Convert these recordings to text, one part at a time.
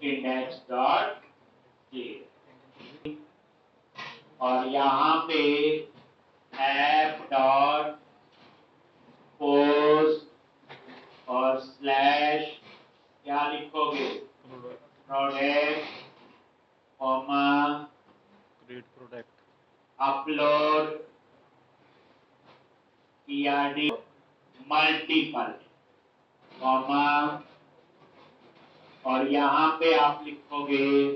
Index dot J, और यहाँ पे ऐप डॉट पोस्ट और स्लैश क्या लिखोगे, product comma create product upload PRD multiple comma, और यहाँ पे आप लिखोगे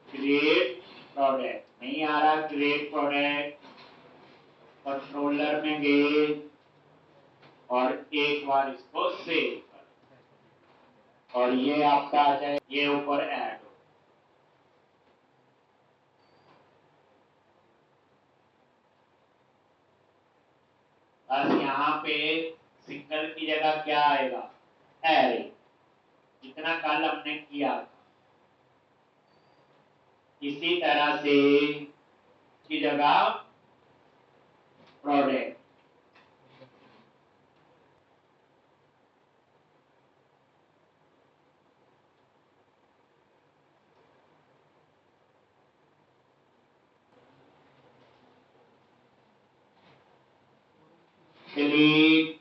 क्रिएट प्रोडक्ट। नहीं आ रहा क्रिएट प्रोडक्ट, कंट्रोलर में गए और एक बार इसको सेव कर, और ये आपका आ जाए, ये ऊपर ऐड हो। बस यहाँ पे सिंगल की जगह क्या आएगा, एरे, जितना कल हमने किया था। इसी तरह से की जगह प्रोडक्ट, डिलीट,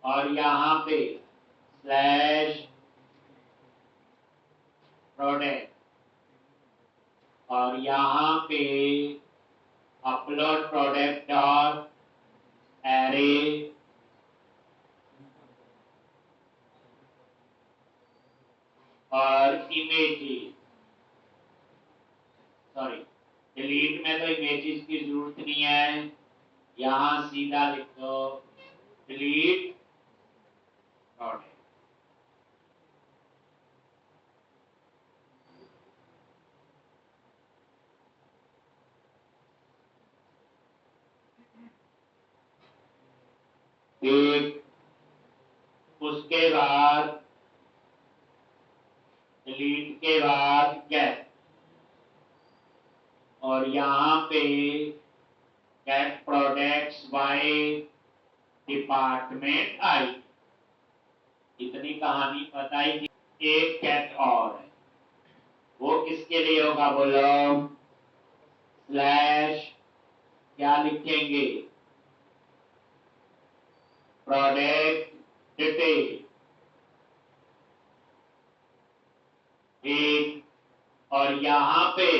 और यहाँ पे स्लैश प्रोडक्ट, और यहाँ पे अपलोड प्रोडक्ट डॉट एरे, और इमेजेस, सॉरी डिलीट में तो इमेजेस की जरूरत नहीं है, यहाँ सीधा लिख दो डिलीट प्रोडक्ट। एक उसके बाद डिलीट के बाद गेट, और यहाँ पे गेट प्रोडक्ट्स बाय डिपार्टमेंट आई। इतनी कहानी बताई कि एक गेट और है, वो किसके लिए होगा बोलो, स्लैश क्या लिखेंगे, प्रोडक्ट डिटेल, एक, और यहाँ पे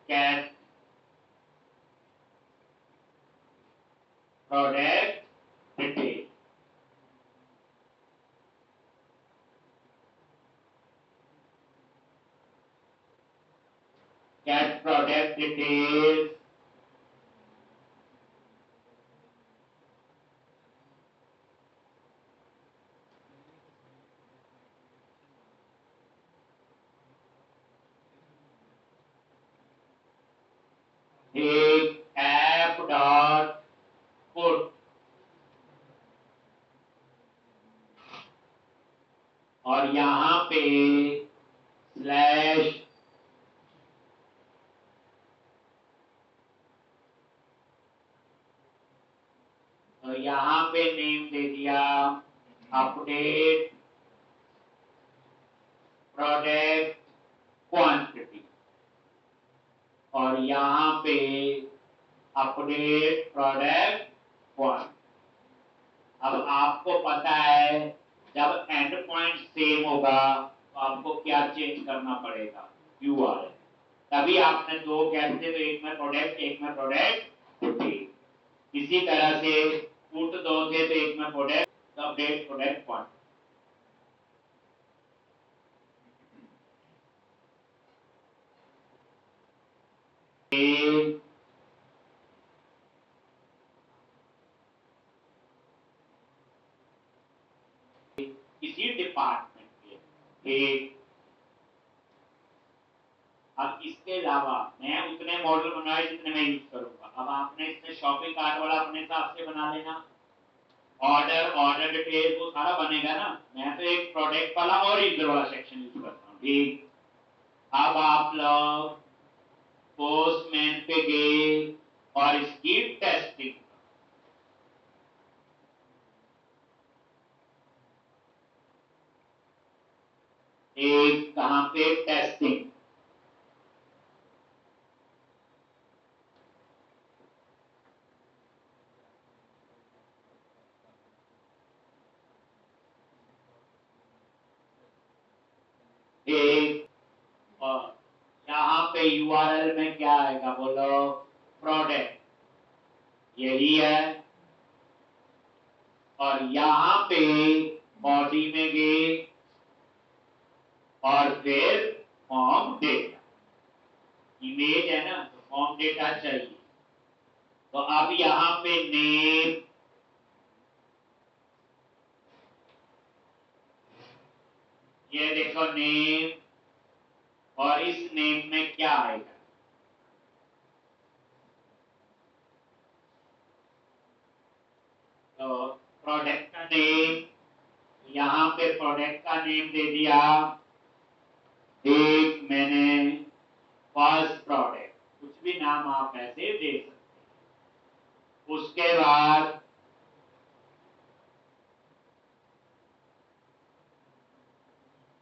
get product detail, get product detail, एक ऐप डॉट पुट, और यहाँ पे स्लैश तो यहाँ पे नेम दे दिया अपडेट प्रोडक्ट क्वांटिटी, और यहाँ पे अपडेट प्रोडक्ट क्वांटिटी। अब आपको पता है जब एंड पॉइंट सेम होगा तो आपको क्या चेंज करना पड़ेगा, URL। तभी आपने दो कहते तो एक में प्रोडक्ट एक में प्रोडक्ट डिटेल, इसी तरह से पुट दो थे तो एक में प्रोडक्ट तो अपडेट प्रोडक्ट क्वांटिटी। किसी डिपार्टमेंट के एक, अब इसके अलावा मैं उतने मॉडल बनाए जितने मैं यूज करूंगा। अब आपने इसमें शॉपिंग कार्ट वाला अपने हिसाब से बना लेना, ऑर्डर डिटेल वो सारा बनेगा ना। मैं तो एक प्रोडक्ट वाला और यूजर वाला सेक्शन यूज करता हूँ, ठीक। अब आप लोग पोस्टमैन पे गए और इसकी टेस्टिंग, एक कहां पे टेस्टिंग, एक, और यहाँ पे यूआरएल में क्या आएगा बोलो, प्रोडक्ट, यही है। और यहाँ पे बॉडी में गए और फिर फॉर्म डेटा, इमेज है ना तो फॉर्म डेटा चाहिए। तो अब यहाँ पे नेम, ये देखो नेम, और इस नेम में क्या आएगा, तो प्रोडक्ट का नेम, यहाँ पे प्रोडक्ट का नेम दे दिया, एक मैंने फर्स्ट प्रोडक्ट, कुछ भी नाम आप ऐसे दे सकते। उसके बाद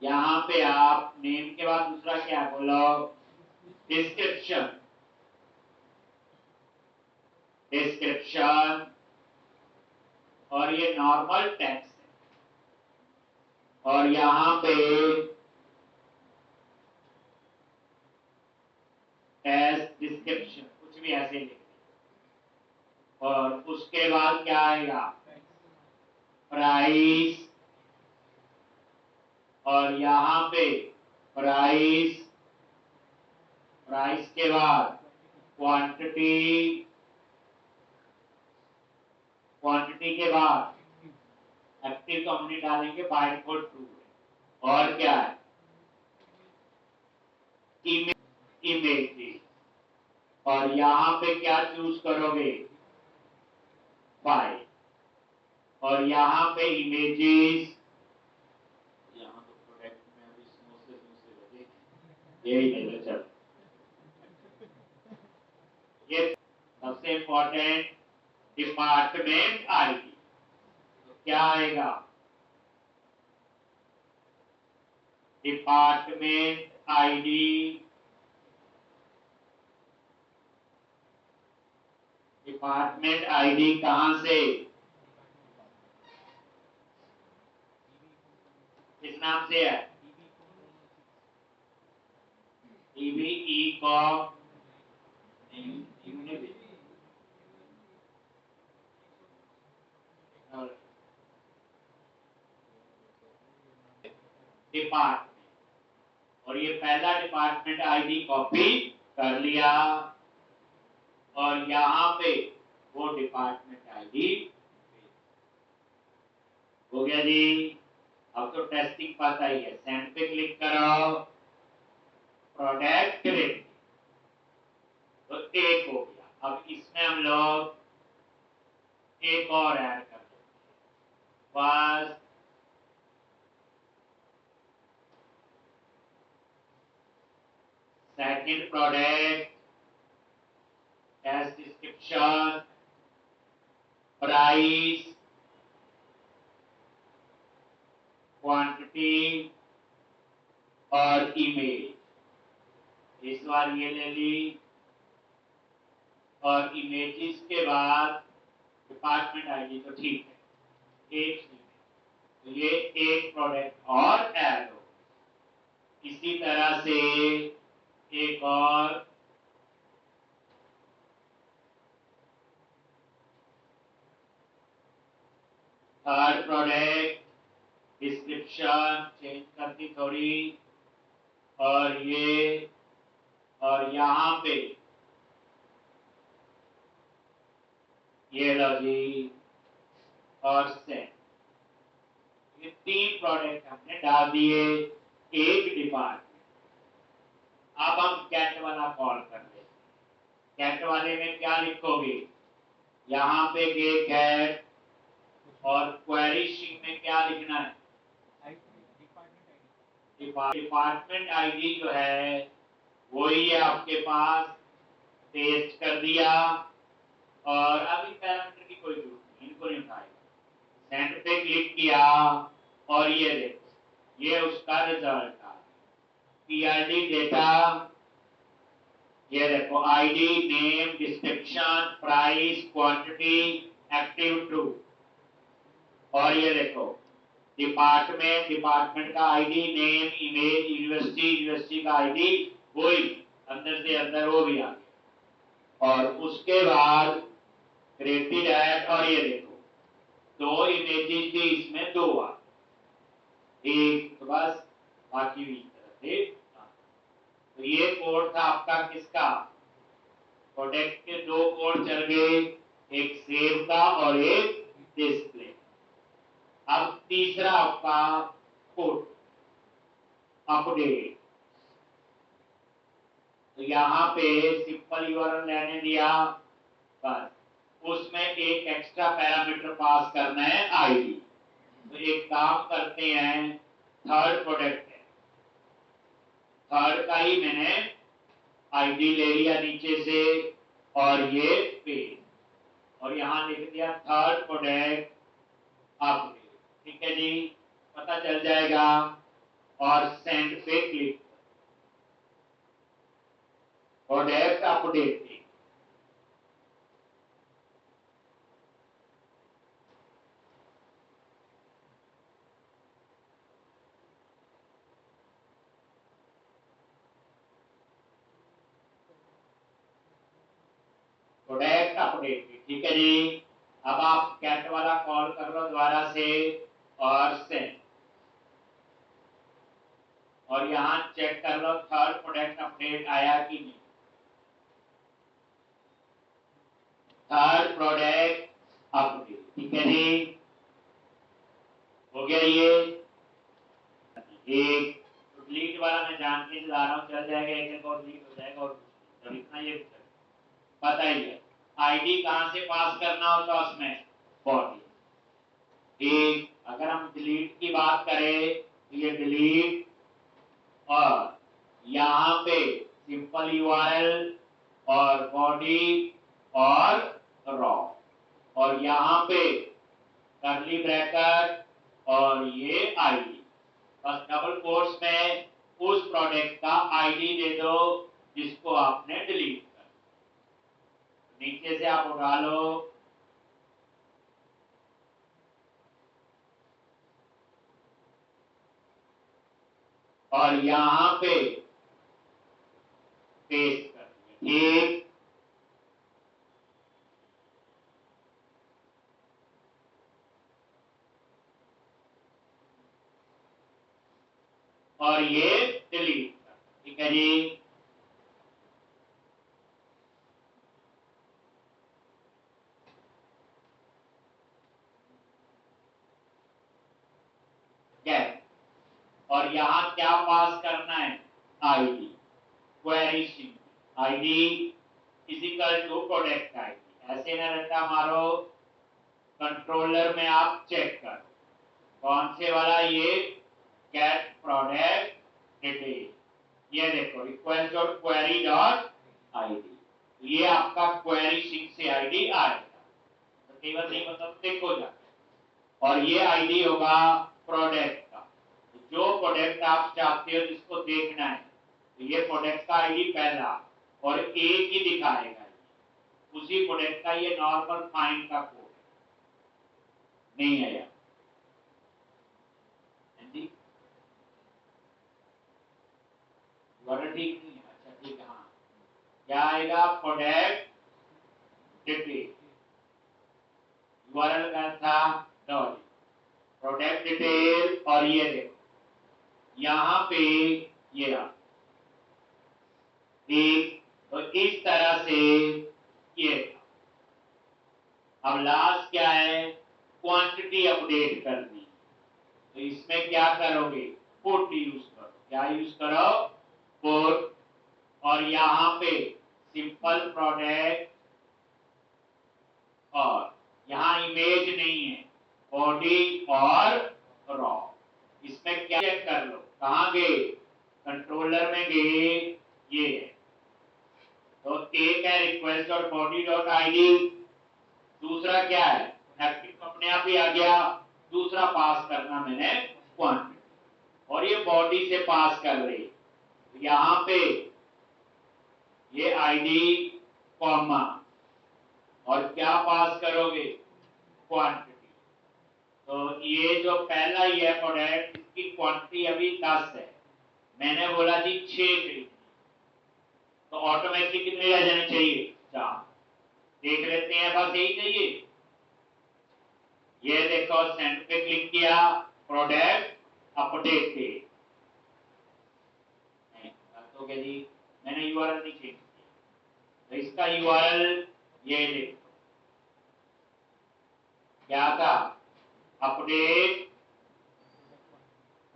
यहाँ पे आप नेम के बाद दूसरा क्या बोलो, डिस्क्रिप्शन, डिस्क्रिप्शन, और ये नॉर्मल टेक्स्ट है। और यहाँ पे टेक्स्ट डिस्क्रिप्शन, कुछ भी ऐसे लिख, और उसके बाद क्या आएगा, प्राइस, और यहाँ पे प्राइस, प्राइस के बाद क्वांटिटी, क्वांटिटी के बाद एक्टिव तो हमने डालेंगे बाय डिफॉल्ट ट्रू है। और क्या है, इमेज, और यहाँ पे क्या चूज करोगे, फाइल, और यहाँ पे इमेजेस, यहाँ तो प्रोडक्ट में अभी स्मूथ से लगे, यही ले लो चलो। ये सबसे इंपॉर्टेंट डिपार्टमेंट आईडी, तो क्या आएगा, डिपार्टमेंट आईडी, डिपार्टमेंट आईडी कहां से, किस नाम से है, ईबीई को डिपार्टमेंट, और ये पहला डिपार्टमेंट आईडी कॉपी कर लिया, और यहाँ पे वो डिपार्टमेंट आईडी हो गया जी। अब तो टेस्टिंग पता ही है, सेंड पे क्लिक करो, प्रोडक्ट रेट, तो एक हो गया। अब इसमें हम लोग एक और ऐड कर देते, first, second product, test description, price, quantity, और इमेज। इस बार ये ले ली, और इमेजेस के बाद डिपार्टमेंट आईडी, तो ठीक है, एक, तो ये एक प्रोडक्ट और ऐड हो। इसी तरह से एक और, थर्ड प्रोडक्ट, डिस्क्रिप्शन चेंज करती थोड़ी, और ये, और यहाँ पे ये लो जी, और सेंड, ये तीन प्रोडक्ट हमने डाल दिए एक डिपार्टमेंट। अब हम गेट वाला कॉल कर लेते, गेट वाले में क्या लिखोगे, यहाँ पे गेट, और क्वेरी स्ट्रिंग में क्या लिखना है, डिपार्टमेंट आईडी जो है वही है आपके पास, पेस्ट कर दिया, और अभी पैरामीटर की कोई जरूरत नहीं, इनको नहीं उठाएगा, सेंड पे क्लिक किया, और ये देखो ये उसका रिजल्ट आ, PRD डेटा, ये देखो ID, name, description, price, quantity, active true. और ये देखो डिपार्टमेंट, डिपार्टमेंट का ID, name, image, university, university का आईडी, वही अंदर से अंदर वो भी आ गया। और उसके बाद क्रिएटेड ऐड, और ये देखो दो इमेजेस भी इसमें दो आ, एक तो बस, बाकी भी इस तरह से। तो ये कोड था आपका किसका, प्रोडक्ट के दो कोड चल गए, एक सेव का और एक डिस्प्ले। अब तीसरा आपका कोड अपडेट। तो यहाँ पे सिंपल यूआरएल लेने दिया, बस उसमें एक एक्स्ट्रा पैरामीटर पास करना है आईडी। तो एक काम करते हैं, थर्ड प्रोडक्ट है, थर्ड का ही मैंने आईडी ले लिया नीचे से, और ये पेज, और यहाँ लिख दिया थर्ड प्रोडक्ट अपडेट। ठीक है जी, पता चल जाएगा। और सेंड पे click, product update. Product update, ठीक है जी। अब आप कैट वाला कॉल कर लो दोबारा से, और सेंड, और यहाँ चेक कर लो थर्ड प्रोडक्ट अपडेट आया कि नहीं। थर्ड प्रोडक्ट अपडेट, ठीक है जी, हो गया ये। एक डिलीट वाला मैं जान के चला रहा हूँ, चल जाएगा, एक एक और डिलीट हो जाएगा, और तो इतना ये पता ही है। आईडी कहाँ से पास करना होता है उसमें, बॉडी। एक अगर हम डिलीट की बात करें तो ये डिलीट, और यहाँ पे सिंपल यूआरएल, और बॉडी, और रॉ, और यहाँ पे कर्ली ब्रैकेट, और ये आईडी। बस डबल कोट्स में उस प्रोडक्ट का आईडी दे दो जिसको आपने डिलीट कर। नीचे से आप उठा लो, और यहां पे पेस्ट कर दिया, ठीक। और ये डिलीट कर, ठीक है जी। गैप, और यहां क्या पास करना है, ID, query simple ID physical to product ID. ऐसे न रहता मारो, कंट्रोलर में आप चेक करो कौन से वाला, ये गेट प्रोडक्ट डिटेल, ये देखो equal dot query dot ID, ये आपका क्वेरी सिंक से आईडी आएगा। तो केवल नहीं मतलब देखो जाके, और ये आईडी होगा प्रोडक्ट का, जो प्रोडक्ट आप चाहते हो जिसको देखना है, तो ये प्रोडक्ट का आईडी पहला, और एक ही दिखाएगा, उसी प्रोडक्ट का ये नॉर्मल फाइंड का कोड नहीं आया। ठीक नहीं है, अच्छा ठीक है, हाँ क्या आएगा, प्रोडक्ट डिटेल, यूआरएल का था डॉट प्रोडक्ट डिटेल, और ये देखो यहाँ पे ये रहा, ठीक। तो इस तरह से ये था। अब लास्ट क्या है, क्वांटिटी अपडेट करनी। तो इसमें क्या करोगे, पुट यूज करो, क्या यूज करो, पुट, और यहाँ पे सिंपल प्रोडक्ट, और यहाँ इमेज नहीं है, बॉडी और रॉ। इसमें क्या चेक कर लो, कहाँ गए, कंट्रोलर में गए, ये है। तो एक है request dot body dot ID, दूसरा क्या है, एक्टिव अपने आप ही आ गया, दूसरा पास करना मैंने क्वांटिटी, और ये बॉडी से पास कर रही, यहाँ पे ये आईडी कॉमा और क्या पास करोगे, क्वांटिटी। तो ये जो पहला ये प्रोडक्ट, इसकी क्वांटिटी अभी 10 है, मैंने बोला जी 6 खरीदनी, तो ऑटोमेटिकली कितने रह जाने चाहिए, 4। देख लेते हैं, बस यही चाहिए। ये देखो, सेंड पे क्लिक किया, प्रोडक्ट अपडेटेड। तो क्या जी, मैंने यूआरएल नहीं चेंज किया, तो इसका यूआरएल ये देखो क्या था, update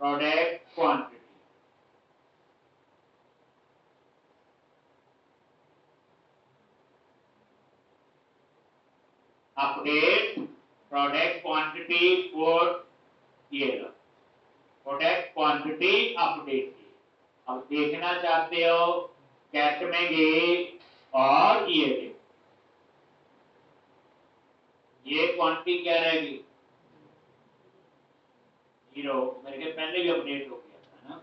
product quantity. Update product quantity for ये प्रोडक्ट क्वांटिटी अपडेट। अब देखना चाहते हो, कैट में गए और ये क्वांटिटी क्या रहेगी, 0, मेरे के पहले भी अपडेट हो गया था ना।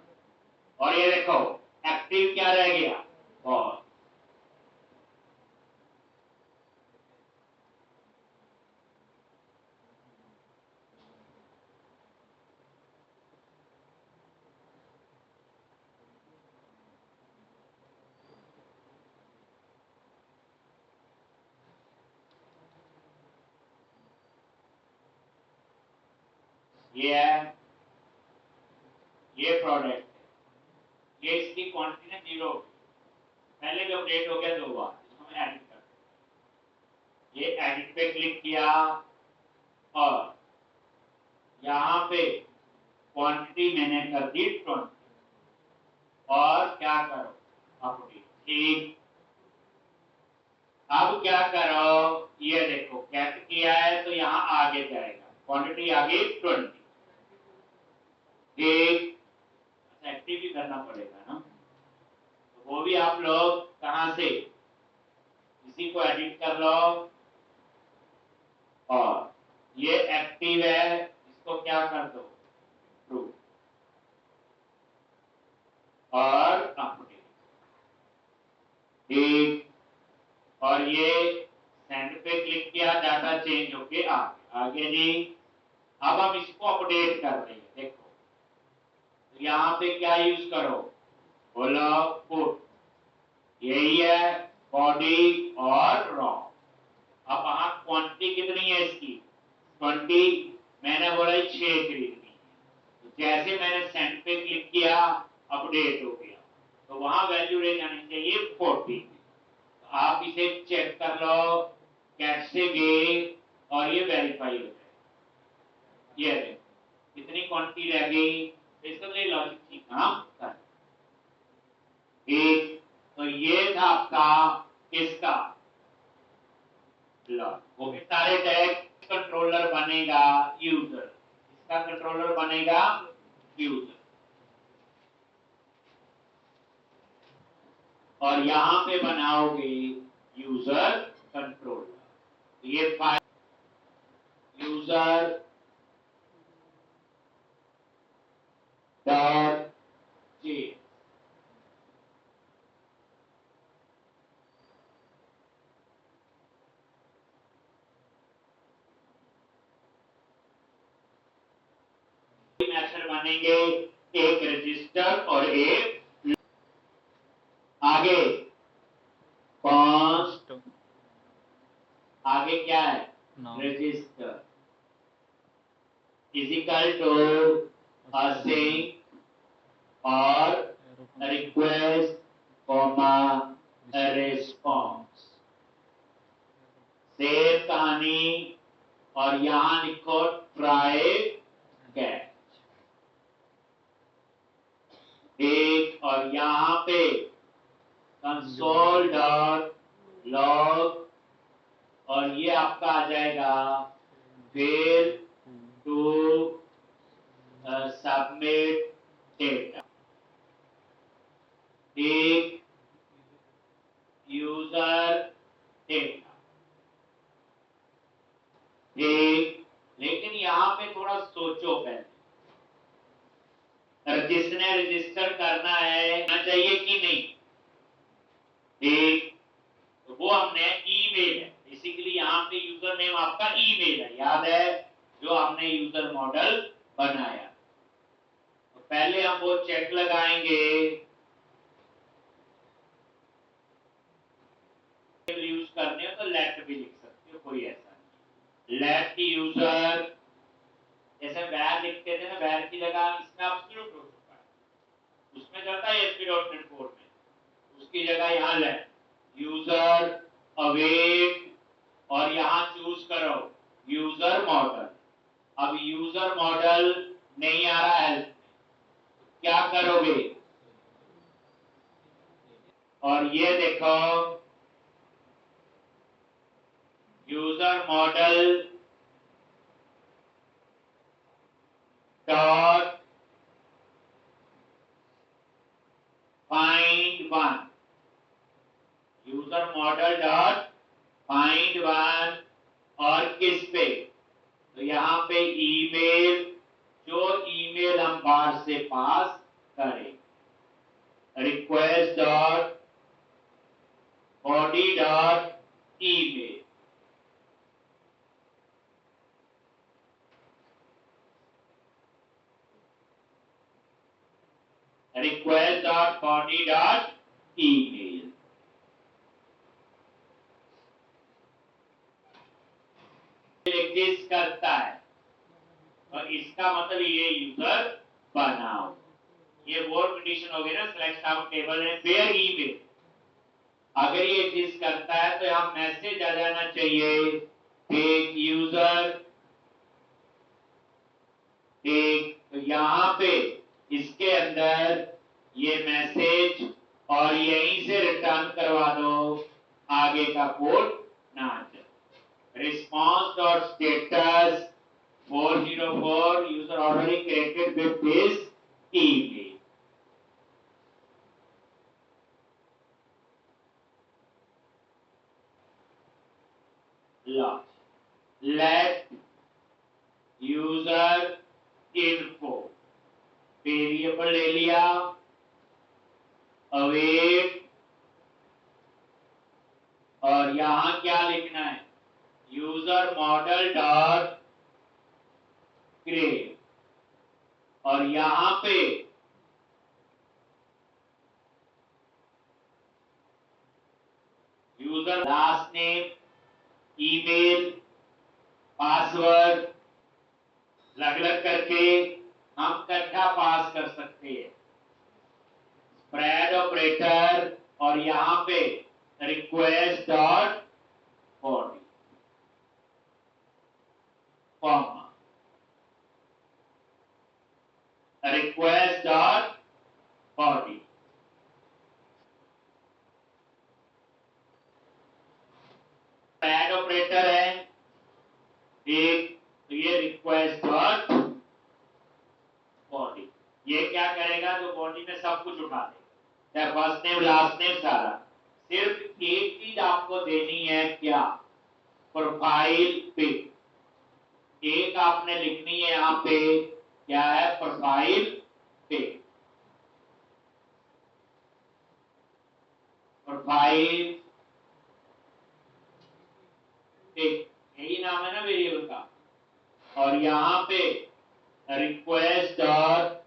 और ये देखो एक्टिव क्या रह गया, और ये है, ये प्रोडक्ट है, ये इसकी क्वांटिटी ना 0, पहले भी अपडेट हो गया 2 बार, इसको मैं एडिट कर, ये एडिट पे क्लिक किया और यहाँ पे क्वांटिटी मैंने कर दी 20, और क्या करो, अपडेट। ठीक, अब क्या करो, ये देखो कैट किया है तो यहाँ आगे जाएगा, क्वांटिटी आगे 20। ठीक, एक्टिव भी करना पड़ेगा ना, तो वो भी आप लोग कहां से, इसी को एडिट कर लो, और ये एक्टिव है, इसको क्या कर दो, ट्रू, और अपडेट। ठीक, और ये सेंड पे क्लिक किया, डाटा चेंज होके आगे आगे जी। अब हम इसको अपडेट कर रहे हैं, देखो तो यहाँ पे क्या यूज करो, बोलो पुट, यही है बॉडी और रॉ। अब वहां क्वांटिटी कितनी है इसकी, 20, मैंने बोला 6 खरीदनी है, तो जैसे मैंने सेंड पे क्लिक किया अपडेट हो गया, तो वहां वैल्यू रह जानी चाहिए 40। तो आप इसे चेक कर लो, कैसे गए और ये वेरीफाई हो जाए, ये कितनी क्वांटिटी रह गई, इसका तो ये लॉजिक ठीक काम कर। ठीक, तो ये था आपका किसका, वो भी सारे टैग, कंट्रोलर बनेगा यूजर, इसका कंट्रोलर बनेगा यूजर, और यहां पे बनाओगे यूजर कंट्रोलर। ये file user dot J, method बनेंगे, एक रजिस्टर और एक आगे कॉन्स्ट, आगे क्या है, रजिस्टर इजिकल टू असिंक और रिक्वेस्ट कॉमा रिस्पॉन्स। सेव कहानी, और यहां लिखो ट्राई कैच। एक, और यहां पे कंसोल डॉट लॉग, और ये आपका आ जाएगा फेल टू सबमिट डेटा। एक, यूजर डेटा। एक, लेकिन यहां पे थोड़ा सोचो पहले, जिसने रजिस्टर करना है ना चाहिए कि नहीं, ठीक, तो वो हमने ईमेल है, बेसिकली यहाँ पे यूजर नेम आपका ईमेल है, याद है, जो आपने यूजर मॉडल बनाया। तो पहले हम वो चेक लगाएंगे, यूज करने हो तो लेट भी लिख सकते हो, कोई ऐसा नहीं। लेट यूजर, जैसे वैर लिखते थे ना, वैर की जगह इसमें आप स्क्रिप्ट हो चुका है, उसमें करता है ASP.NET कोड में, उसकी जगह यहाँ लेट यूजर अवेट, और यहाँ चूज करो यूजर मॉडल। अब यूजर मॉडल नहीं आ रहा है, क्या करोगे, और ये देखो user model dot find one, user model dot find one, और किस पे, तो यहाँ पे ईमेल, जो ईमेल हम बाहर से पास करें, request dot body dot email, request dot body dot email। Exist करता है, और इसका मतलब ये यूजर बनाओ, ये वो कंडीशन हो गई ना, select from table and where email. अगर ये एग्जिस्ट करता है तो यहाँ मैसेज आ जाना चाहिए, टेक यूजर, ठीक, तो यहाँ पे इसके अंदर ये मैसेज, और यहीं से रिटर्न करवा दो, आगे का कोड ना जाए। response.status 404 user already created with this email। let user info variable ले लिया, अवेट, और यहां क्या लिखना है, यूजर मॉडल डॉट क्रिएट, और यहां पे user last name, email, password अलग अलग करके हम इकट्ठा पास कर सकते हैं, स्प्रेड ऑपरेटर, और यहां पे request dot body, comma, request dot body, spread operator है एक, तो ये रिक्वेस्ट डॉट बॉडी, ये क्या करेगा, जो बॉडी में सब कुछ उठा देगा, चाहे फर्स्ट नेम लास्ट नेम सारा, सिर्फ एक चीज आपको देनी है, क्या, प्रोफाइल पिक, एक आपने लिखनी है यहाँ पे, क्या है, प्रोफाइल पिक, प्रोफाइल पिक, यही नाम है ना वेरिएबल का, और यहाँ पे रिक्वेस्ट डॉट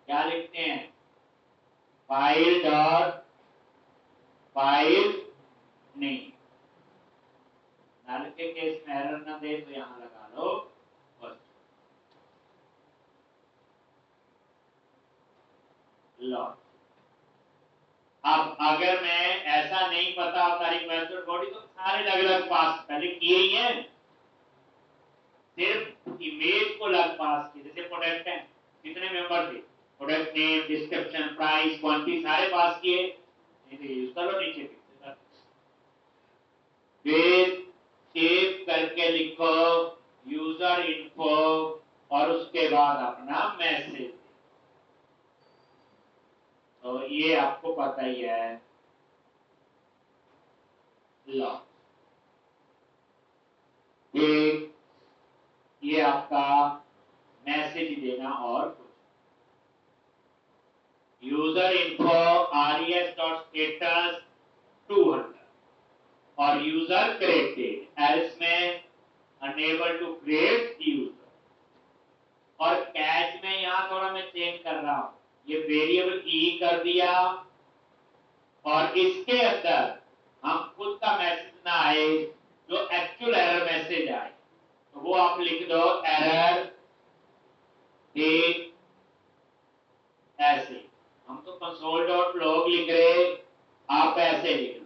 क्या लिखते हैं, फाइल डॉट फाइल नेम, नल के केस में एरर ना दे तो यहां लगा लो बस। लो, अब अगर मैं ऐसा नहीं पता होता रिक्वेस्ट डॉट बॉडी, तो सारे अलग अलग पास पहले किए ही हैं, सिर्फ इमेज को अलग पास किए, जैसे प्रोडक्ट है, कितने मेंबर थे, product name, description, price, quantity सारे पास किए, नहीं तो यूज कर लो नीचे फिर सेव करके लिखो यूजर इन्फो, और उसके बाद अपना मैसेज, तो ये आपको पता ही है। लो, ये आपका मैसेज मैसेज देना और कुछ। यूजर इन्फो res.status 200 और यूजर क्रिएटेड, एल्स में अनेबल टू क्रिएट यूजर। और कैच में यहां थोड़ा मैं चेंज कर रहा हूं, ये वेरिएबल ई कर दिया और इसके अंदर हम खुद का मैसेज ना आए, जो एक्चुअल एरर मैसेज आए, तो वो आप लिख दो एरर डेट ऐसे। हम तो console.log लिख रहे, आप ऐसे लिख लो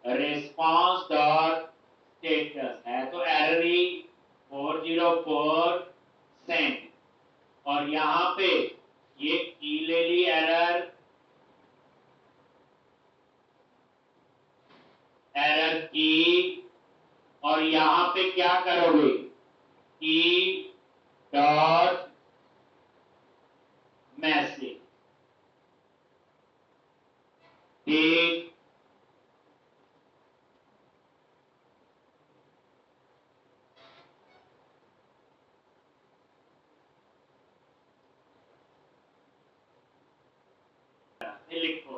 response.status है तो एरर ही 404 सेंड। और यहां पे ये की ले ली एरर की, और यहां पे क्या करोगे की डॉट मैसेज डेट लिखो।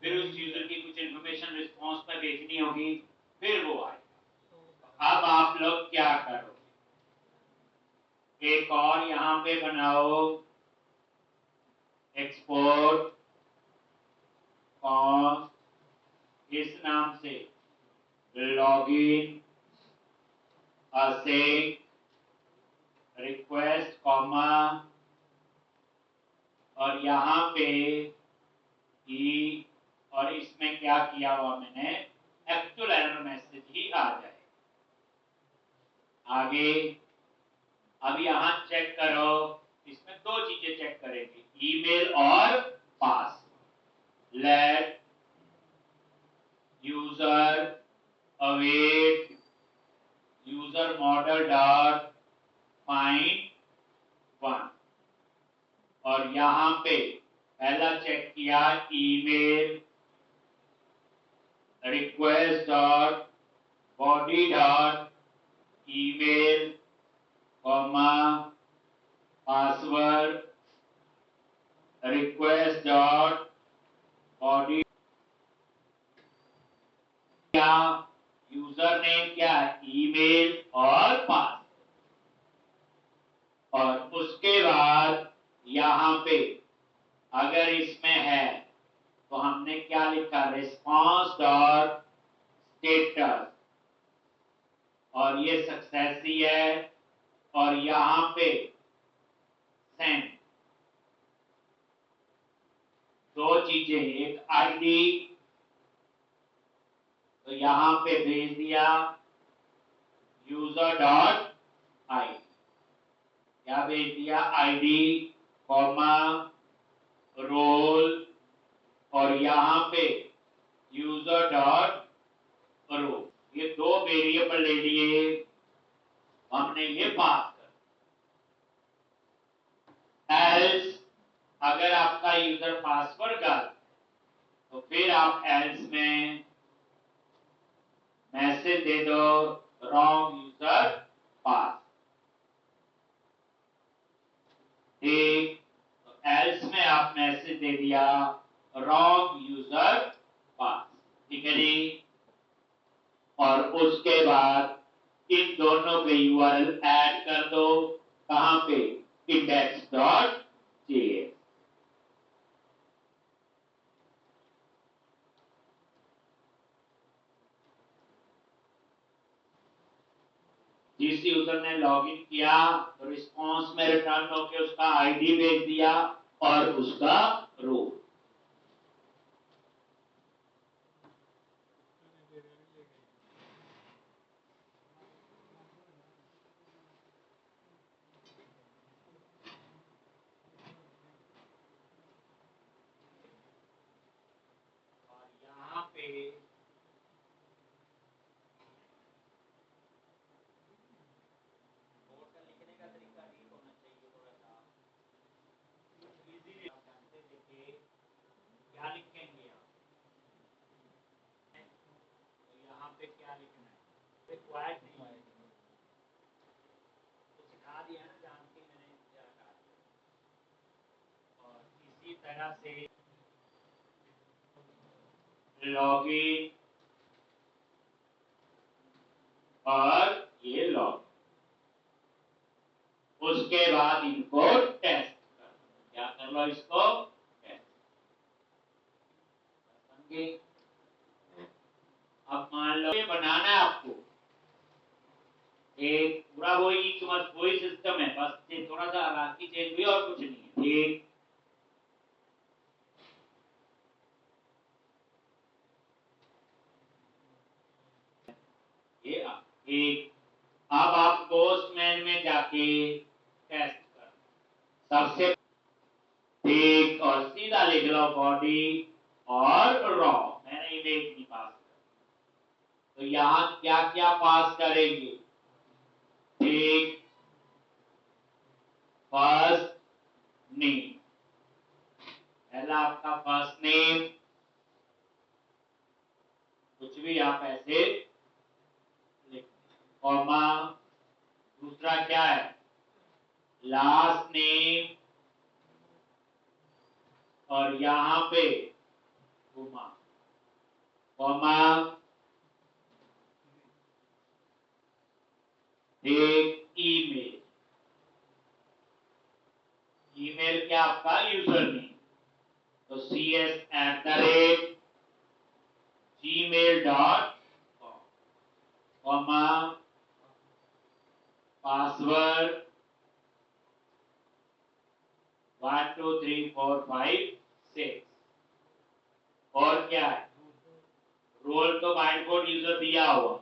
फिर उस यूजर की कुछ इंफॉर्मेशन रिस्पांस पर भेजनी होगी, फिर वो आएगा। अब आप लोग क्या करोगे, एक और यहां पे बनाओ एक्सपोर्ट कॉन्स्ट, इस नाम से लॉगिन असेट रिक्वेस्ट कॉमा, और यहां पे ही, और इसमें क्या किया हुआ मैंने, एक्चुअल एरर मैसेज ही आ जाए आगे। अब यहां चेक करो, इसमें दो चीजें चेक करेंगे, ईमेल और password. Let user await user model dot find 1, और यहां पे पहला चेक किया email request dot body dot email comma password request dot body, क्या यूजर नेम क्या है, ईमेल और पासवर्ड। और उसके बाद यहां पे अगर इसमें है तो हमने क्या लिखा, रिस्पांस डॉट स्टेटस, और ये सक्सेस ही है, और यहां पे सेंड। दो चीजें, एक आईडी, तो यहां पे भेज दिया यूजर डॉट आईडी, क्या भेज दिया, आईडी कॉमा रोल, और यहां पे यूजर डॉट रोल। ये दो वेरिएबल ले लिए हमने, ये पास कर। एल्स अगर आपका यूजर पासवर्ड का, तो फिर आप एल्स में मैसेज दे दो रॉन्ग यूजर पास। ठीक, तो एल्स में आप मैसेज दे दिया रॉन्ग यूजर पास, ठीक है जी। और उसके बाद इन दोनों के यूआरएल ऐड कर दो, कहां पे, index.js। जिस यूजर ने लॉगिन किया तो रिस्पांस में रिटर्न होके उसका आईडी भेज दिया और उसका रोल। और यहां पे पोर्टल लिखने का तरीका ठीक होना चाहिए, थोड़ा सा इजीली आप जानते देखिए क्या लिखेंगे आप, तो यहां पे क्या लिखना है, रिक्वायर्ड नहीं है, तो सिखा दिया ना जान के मैंने। तरह से लॉगिन और ये लॉग, उसके बाद इनको टेस्ट कर, क्या कर लो इसको टेस्ट। समझे? अब मान लो ये बनाना है आपको एक पूरा वही सिस्टम है, बस ये थोड़ा सा राशि चेंज हुई और कुछ नहीं है। ठीक, ये एक, अब आप पोस्टमैन में जाके टेस्ट कर सबसे ठीक और सीधा लिख लो बॉडी और रॉ। मैंने इमेज नहीं पास कर, तो यहां क्या क्या पास करेंगे? ठीक, फर्स्ट नेम, पहला आपका फर्स्ट नेम, कुछ भी आप ऐसे लिख, कॉमा, दूसरा क्या है? लास्ट नेम, और यहां पे कॉमा, कॉमा, एक ईमेल, ईमेल क्या आपका यूजर नेम, तो cs@gmail.com, कॉमा, पासवर्ड 1 2 3 4 5 6, और क्या है? रोल तो बाय डिफॉल्ट यूजर दिया हुआ,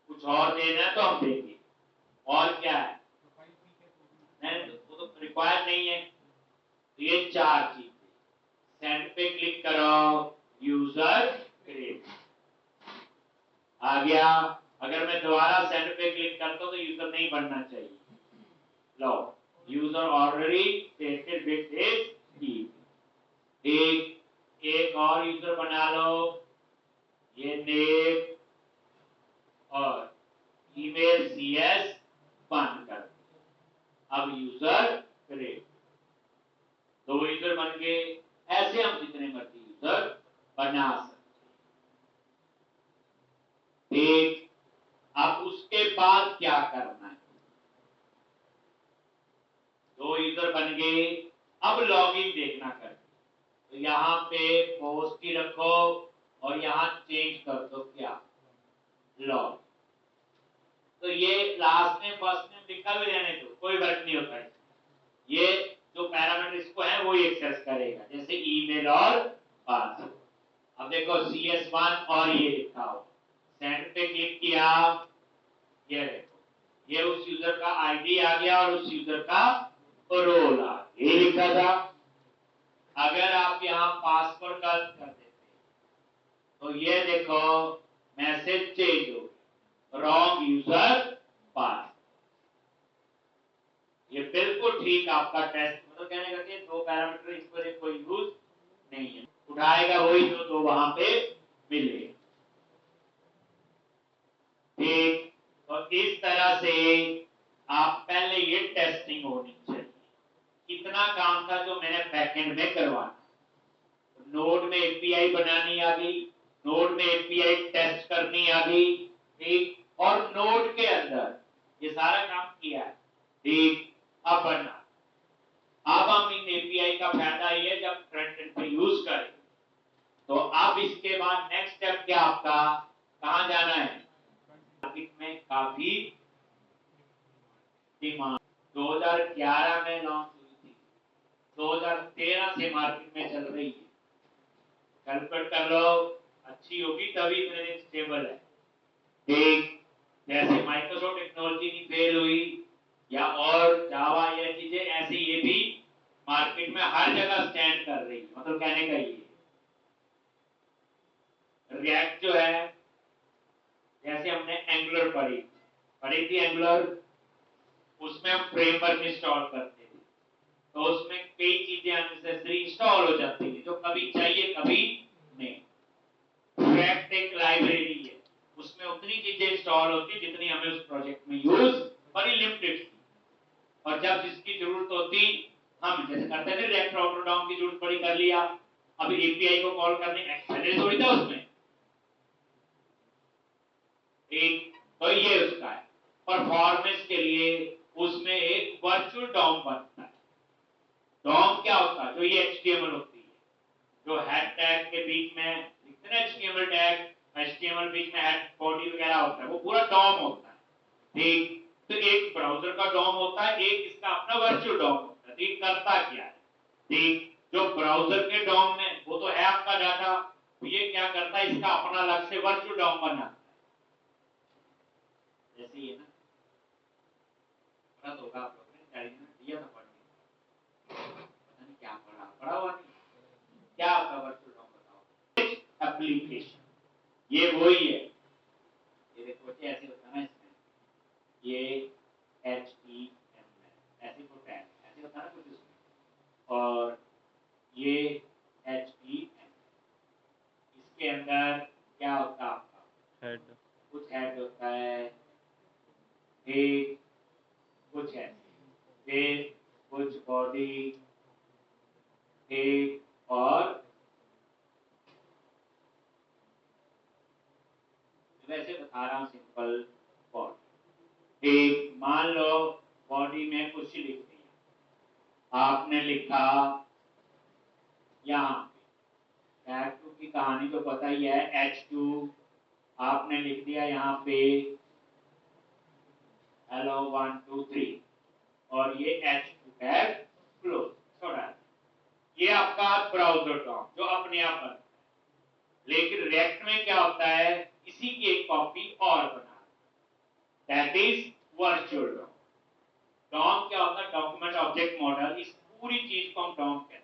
कुछ और देना है तो हम देंगे। और क्या है? नहीं, वो तो रिक्वायर्ड नहीं है। तो ये चार चीज, सेंड पे क्लिक करो, यूजर क्रिएट आ गया। अगर मैं दोबारा सेंड पे क्लिक करता हूं तो यूजर नहीं बनना चाहिए। लो, user already created with this key. एक और यूजर बना लो, ये नेम और ईमेल CS बंद कर, अब यूजर क्रिएट, दो यूजर बन गए। ऐसे हम जितने मर्जी यूजर बना सकते। ठीक, अब उसके बाद क्या करना है? दो यूजर बन गए, अब लॉगिन देखना कर, तो यहां पे पोस्ट ही रखो और यहां चेंज कर दो क्या, लॉग। तो ये लास्ट में फर्स्ट में लिखा भी रहने दो, कोई फर्क नहीं होता है। ये जो पैरामीटर इसको है वो एक्सेस करेगा, जैसे ईमेल और पासवर्ड। अब देखो CS1 और ये लिखा हो, सेंड पे क्लिक किया, ये देखो ये उस यूजर का आईडी आ गया और उस यूजर का रोल आ गया, ये लिखा था। अगर आप यहाँ पासवर्ड गलत कर देते तो ये देखो मैसेज चेंज हो गया, रॉन्ग यूजर पास। ये बिल्कुल ठीक आपका टेस्ट, मतलब कहने का कि दो पैरामीटर इस पर कोई यूज नहीं है, उठाएगा वही जो दो वहां पे मिले। ठीक, तो इस तरह से आप पहले ये टेस्टिंग होनी चाहिए। इतना काम था जो मैंने बैकएंड में करवाना। नोड में एपीआई बनानी आ गई, नोड में एपीआई टेस्ट करनी आ गई, ठीक, और नोड के अंदर ये सारा काम किया है। ठीक, अब बना, अब हम इन एपीआई का फायदा ये जब फ्रंट एंड पे यूज करें, तो अब इसके बाद नेक्स्ट स्टेप क्या आपका, कहां जाना है? मार्केट में काफी डिमांड 2011 में लॉन्च हुई थी, 2013 से मार्केट में चल रही है। कैलकुलेट कर लो, अच्छी होगी तभी इतने दिन स्टेबल है। ठीक, जैसे माइक्रोसॉफ्ट टेक्नोलॉजी की फेल हुई या और जावा, ये चीजें ऐसी ये भी मार्केट में हर जगह स्टैंड कर रही है। मतलब कहने का ये रिएक्ट जो है, जैसे हमने एंगुलर पढ़ी थी एंगुलर, उसमें हम फ्रेमवर्क इंस्टॉल करते थे, तो उसमें कई चीजें अननेसेसरी इंस्टॉल हो जाती थी जो कभी चाहिए कभी नहीं। रिएक्ट एक लाइब्रेरी है, उसमें उतनी चीजें इंस्टॉल होती जितनी हमें उस प्रोजेक्ट में यूज, बड़ी लिमिटेड थी, और जब जिसकी जरूरत होती हम जैसे करते थे रिएक्ट राउटर डॉम की जरूरत पड़ी कर लिया, अब एपीआई को कॉल करने एक्सएलए थोड़ी था उसमें, एक तो ये उसका है। परफॉर्मेंस के लिए उसमें एक वर्चुअल डॉम बनता है। डॉम क्या होता है? जो ये एचटीएमएल होती है, जो हेड टैग के बीच में लिखते हैं एचटीएमएल टैग, एचटीएमएल बीच में हेड बॉडी वगैरह होता है, वो पूरा डॉम होता है। ठीक, तो एक ब्राउजर का डॉम होता है, एक इसका अपना वर्चुअल डॉम होता है। तो ये करता क्या है? ठीक, जो ब्राउजर के डॉम में वो तो है आपका डाटा, तो ये क्या करता है, इसका अपना अलग से वर्चुअल डॉम बनाता है। जैसे ये ना पढ़ा तो होगा आप लोगों ने, इंटेलिजेंस दिया था पढ़ने, पता नहीं क्या पढ़ा हुआ नहीं, क्या आपका वर्चुअल डॉम बताओ। एप्लीकेशन ये वही है, ये देखो ऐसे होता है ना, इसमें ये HTML ऐसे को टैग ऐसे होता है ना कुछ इसमें, और ये HTML, इसके अंदर क्या होता है आपका हेड, कुछ हेड होता है, एक कुछ ऐसे, फिर कुछ बॉडी, एक और वैसे बता रहा हूँ सिंपल बॉडी। एक मान लो बॉडी में कुछ लिख दिया, आपने लिखा यहाँ पे H2 की कहानी तो पता ही है, H2 आपने लिख दिया यहाँ पे हेलो 1 2 3, और ये H2 टैग क्लोज छोड़ा। ये आपका ब्राउजर डॉम जो अपने आप बनता है, लेकिन रिएक्ट में क्या होता है, इसी की एक कॉपी और बना, that is virtual DOM. DOM क्या होता है? Document object model. इस पूरी चीज को हम डॉम कहते हैं।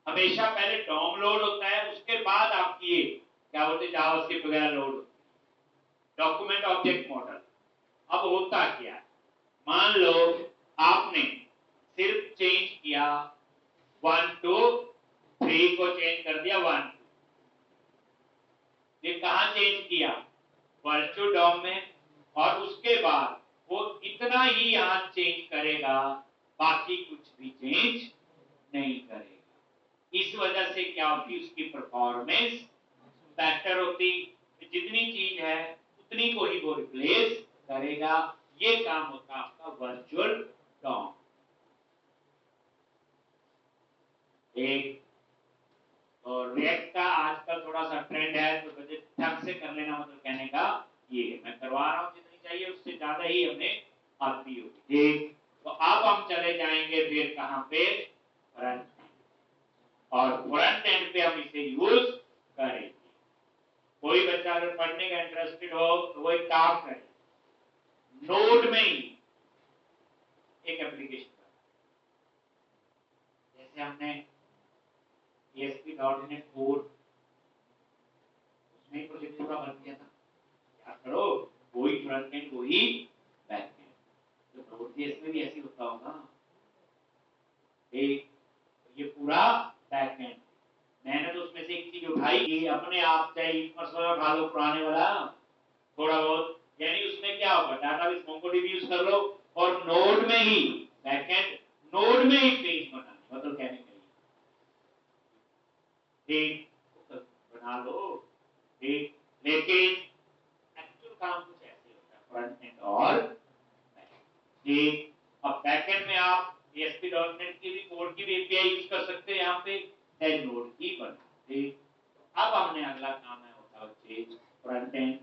हमेशा पहले डॉम लोड होता है, उसके बाद आपकी ये क्या बोलते हैं जावास्क्रिप्ट वगैरह लोड होती है, डॉक्यूमेंट ऑब्जेक्ट मॉडल। अब होता क्या है, मान लो आपने सिर्फ चेंज किया 1 2 3 को चेंज कर दिया 1 2, ये कहां चेंज किया? वर्चुअल डॉम में, और उसके बाद वो इतना ही यहां चेंज करेगा, बाकी कुछ भी चेंज नहीं करेगा। इस वजह से क्या होती, उसकी परफॉर्मेंस बेहतर होती, जितनी चीज है उतनी को ही वो रिप्लेस करेगा। ये काम होता है आपका वर्चुअल डॉम। एक और रिएक्ट का आजकल थोड़ा सा ट्रेंड है, तो बजट ढंग से कर लेना, मतलब कहने का ये मैं करवा रहा हूं जितनी चाहिए उससे ज्यादा ही हमें आती होगी। ठीक, तो अब हम चले जाएंगे फिर कहां पे, फ्रंट, और फ्रंट एंड पे हम इसे यूज करेंगे। कोई बच्चा अगर पढ़ने का इंटरेस्टेड हो तो वो एक काम करे, नोड में ही एक एप्लीकेशन बना, जैसे हमने ASP.NET Core उसमें प्रोजेक्ट पूरा भर दिया था, क्या करो वही फ्रंट एंड वही बैक एंड, तो नोड.js में भी ऐसे होता होगा। एक ये पूरा बैक एंड, मैंने तो उसमें से एक चीज उठाई कि अपने आप चाहे पर्सनल उठा लो पुराने वाला थोड़ा बहुत, यानी उसमें क्या होगा, डाटाबेस मोंगोडीबी यूज कर लो और नोड में ही बैकएंड, नोड में ही पेज बनाना, मतलब कहने के लिए ठीक बना लो। ठीक, लेकिन एक्चुअल काम कुछ ऐसे होता है, फ्रंट एंड और बैक। ठीक, अब बैकएंड में आप ASP.NET की भी कोड की भी एपीआई यूज कर सकते हैं, यहाँ पे नोड की बना। ठीक, अब हमने अगला काम है होता है फ्रंट एंड